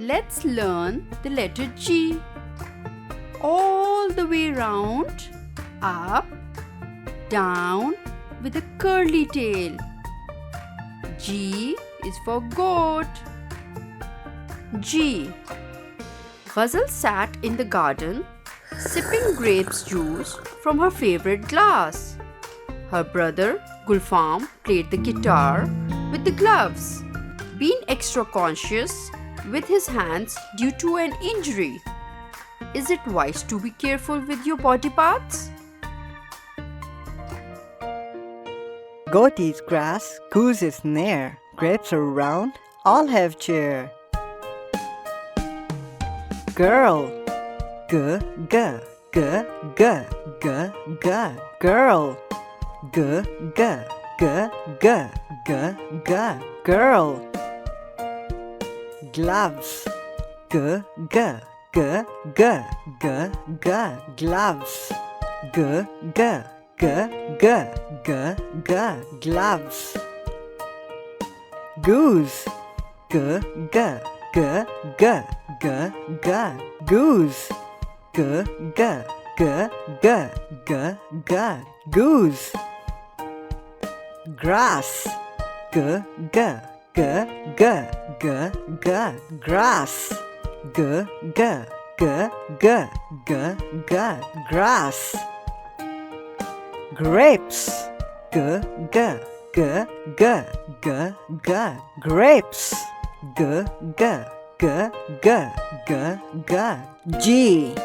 Let's learn the letter G. All the way round, up, down with a curly tail. G is for goat. G. Ghazal sat in the garden sipping grapes juice from her favorite glass. Her brother Gulfam played the guitar with the gloves, being extra conscious with his hands due to an injury. Is it wise to be careful with your body parts? Goat eats grass, goose is near, grapes are round, all have cheer. Girl, g g g g g g, girl, g g g g g g, girl. Gloves, g g g g g g, gloves, g g g g g g, gloves. Goose, g g g g g g, goose, g g g g g g, goose. Grass, g g g g g g, grass, g g g g g g, grass. Grapes, g g g g g g, grapes, g g g g g g, G.